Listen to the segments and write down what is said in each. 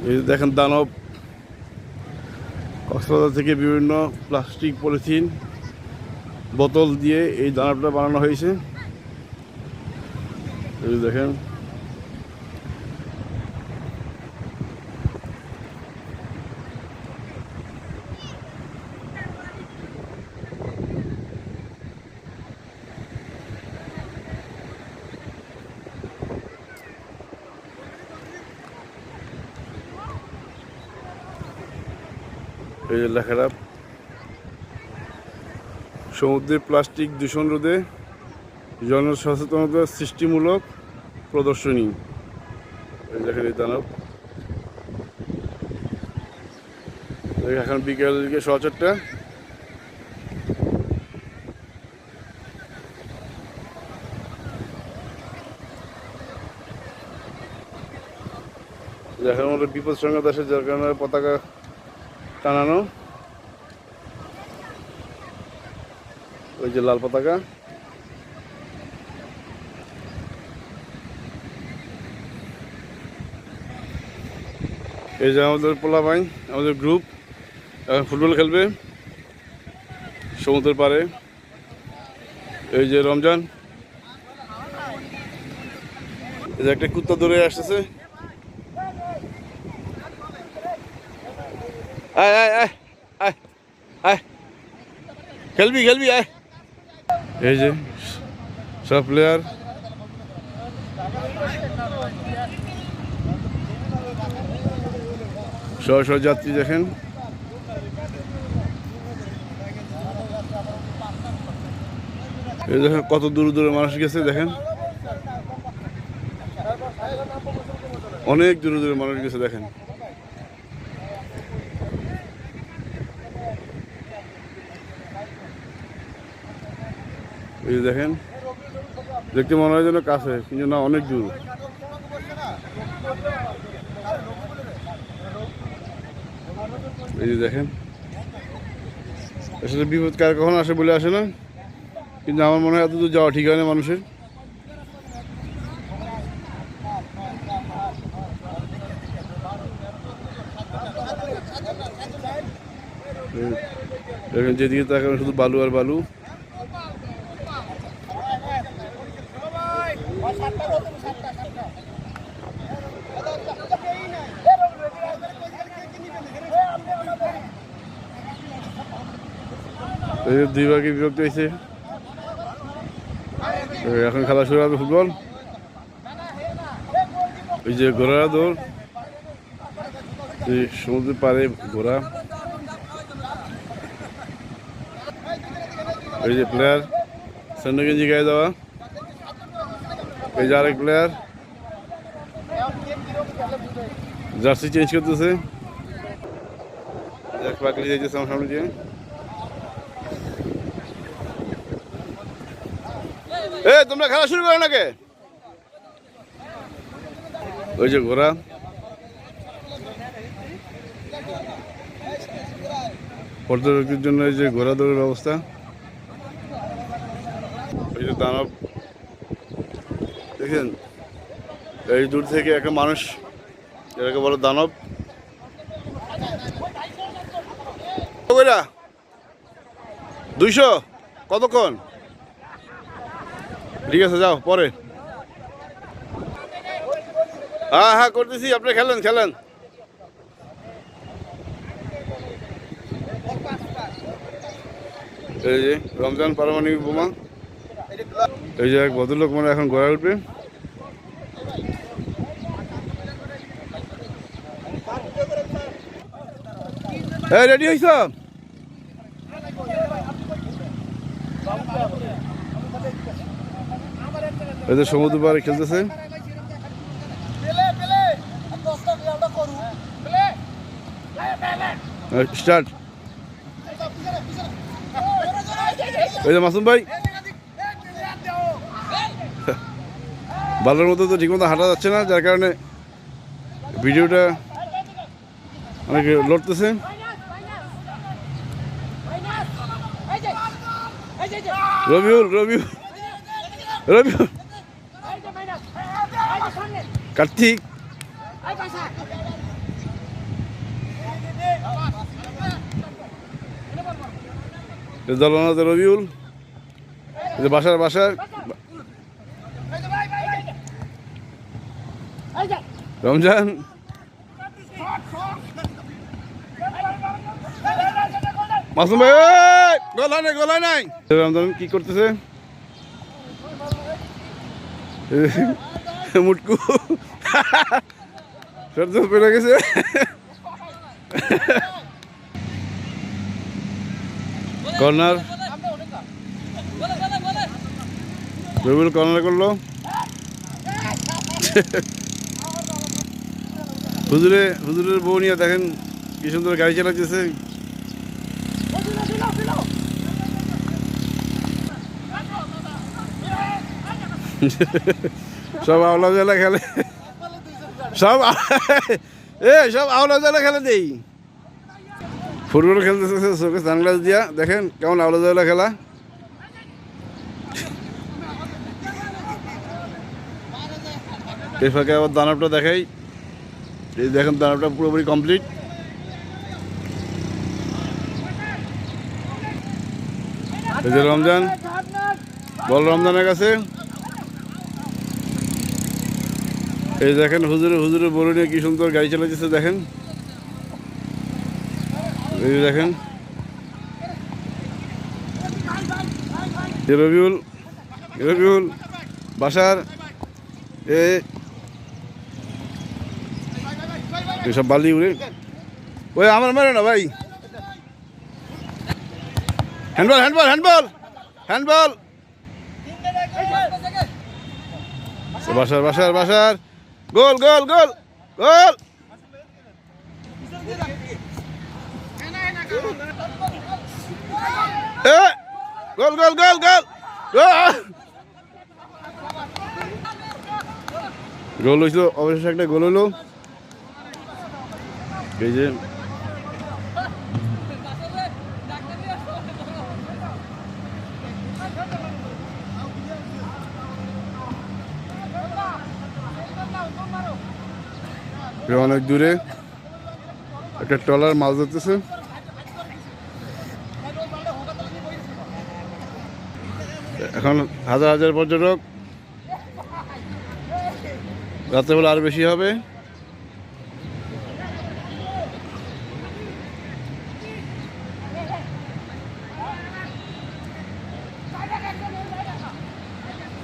এই দেখেন দানব কক্সবাজার থেকে বিভিন্ন প্লাস্টিক পলিথিন বোতল দিয়ে এই দানবটা বানানো হয়েছে। এই দেখেন এই যে লেখাটা সমুদ্রের প্লাস্টিক দূষণ রোধে জনসচেতনতা সৃষ্টিমূলক প্রদর্শনী। এই দেখেন এই দানব এখন বিকেল 4:15। দেখার মতো বিপদ সংকেত আসে, যার কারণে পতাকা টানানো, ওই যে লাল পতাকা। এই যে আমাদের পোলাপাইন, আমাদের গ্রুপ এখন ফুটবল খেলবে সমুদ্রের পাড়ে। এই যে রমজান, এই যে একটা কুত্তা দৌড়ে আসতেছে। আয় আয় আয় আয় আয়, খেলবি খেলবি আয়। এই যে সব প্লেয়ার, শহ যাত্রী দেখেন। এই দেখেন কত দূর দূরে মানুষ গেছে, দেখেন অনেক দূরে দূরে মানুষ গেছে। দেখেন এই দেখেন, দেখতে মনে হয় যেন কাছে, কিন্তু না, অনেক দূর। এই যে দেখেন, আসলে বিপদ কার কখন আসে বলে আসে না, কিন্তু আমার মনে হয় এত দূর যাওয়া ঠিক হয় না মানুষের। দেখেন যেদিকে তাকান শুধু বালু আর বালু। দুই ভাগে বিভক্ত হয়েছে। এখন খেলা শুরু হবে ফুটবল। ওই যে ঘোড়া দৌড়, সমুদ্রের পাড়ে ঘোড়া। এই যে প্লেয়ার স্যান্ডো গেঞ্জি গায়ে দেওয়া, এই যে আরেক প্লেয়ার জার্সি চেঞ্জ করতেছে। পাকলি যাইতেছে আমার সামনে দিয়ে। তোমরা খেলা শুরু করো নাকি? ওই যে ঘোড়া, পর্যটকদের জন্য এই যে ঘোড়া দৌড়ের ব্যবস্থা। ওই যে দানব দেখেন, এই দূর থেকে একটা মানুষ, এটাকে বলো দানব। 200 কতক্ষণ? ঠিক আছে যাও পরে। হ্যাঁ হ্যাঁ করতেছি, আপনি খেলেন খেলেন। এই যে রমজান পারমাণবিক বোমা। এই যে এক ভদ্রলোক মানে এখন ঘোড়ায় উঠবে। রেডি হয়েছ? এই যে সমুদ্র পাড়ে খেলতেছে। স্টার্ট। এই যে মাসুম ভাই, ভালোর মতো তো ঠিকমতো হাঁটা যাচ্ছে না, যার কারণে ভিডিওটা অনেকে লড়তেছে। রবিউল রবিউল রবিউল কার্তিক দলনাথ রবিউল, বাসার রমজান, মাসুম ভাই গলায় নাই। রমজান কি করতেছে? মুটকু পেরে গেছে। কর্নার, রবিউল কর্নার করলো। হুজুরের বউ নিয়ে দেখেন কি সুন্দর গাড়ি চালাচ্ছে। সব আওলা জেলা খেলে, সব আওলা জেলা খেলে দেই। ফুটবল খেলতেছে চোখে সানগ্লাস দিয়া, দেখেন কেমন আওলা জেলা খেলা। এই ফাঁকে আবার দানবটা দেখাই, এই দেখেন দানবটা পুরোপুরি কমপ্লিট। এই যে রমজান, বল রমজানের কাছে। এই দেখেন হুজুরের বড় নিয়ে কি সুন্দর গাড়ি চালাচ্ছে দেখেন। এই দেখেন রবিউল বাসার সব বালি উড়ে। ওই আমার মারে না ভাই, হ্যান্ডবল। বাসার গোল। গোল হয়েছিল, অবশেষে একটা গোল হলো। এই যে অনেক দূরে একটা ট্রলার মাছ ধরতেছে। এখন হাজার পর্যটক, রাত্রেবেলা আরো বেশি হবে।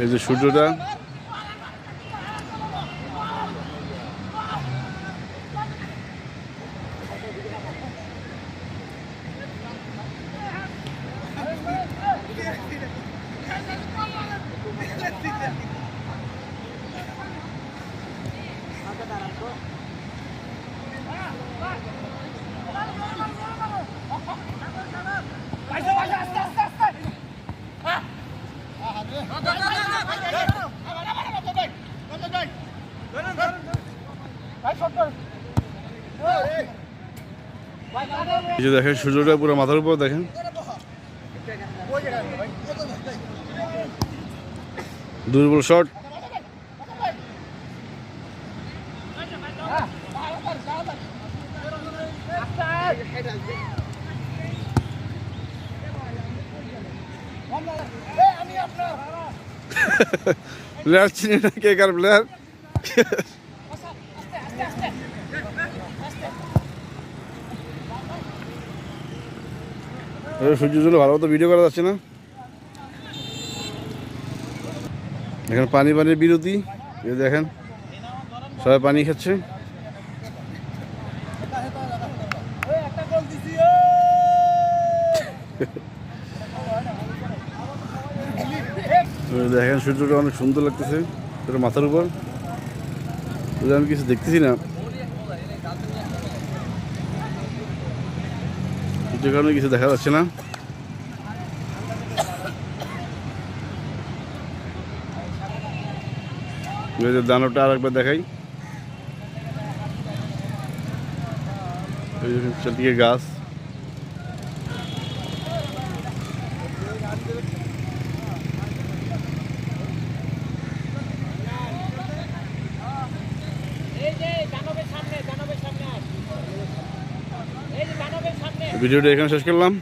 এই যে সূর্যটা, এই যে দেখেন সূর্যটা পুরো মাথার উপর দেখেন। দুর্বল শট। প্লেয়ার চিনি না, কে কার প্লেয়ার। সূর্যের জন্য ভালো মতো ভিডিও করা যাচ্ছে না। এখানে পানির বিরতি, এই দেখেন সবাই পানি খাচ্ছে। দেখেন সূর্যটা অনেক সুন্দর লাগতেছে মাথার উপর। আমি কিছু দেখতেছি না, যে কারণে কিছু দেখা যাচ্ছে না। দানবটা আর একবার দেখাই। চারদিকে গাছ। ভিডিওটা এখানে শেষ করলাম।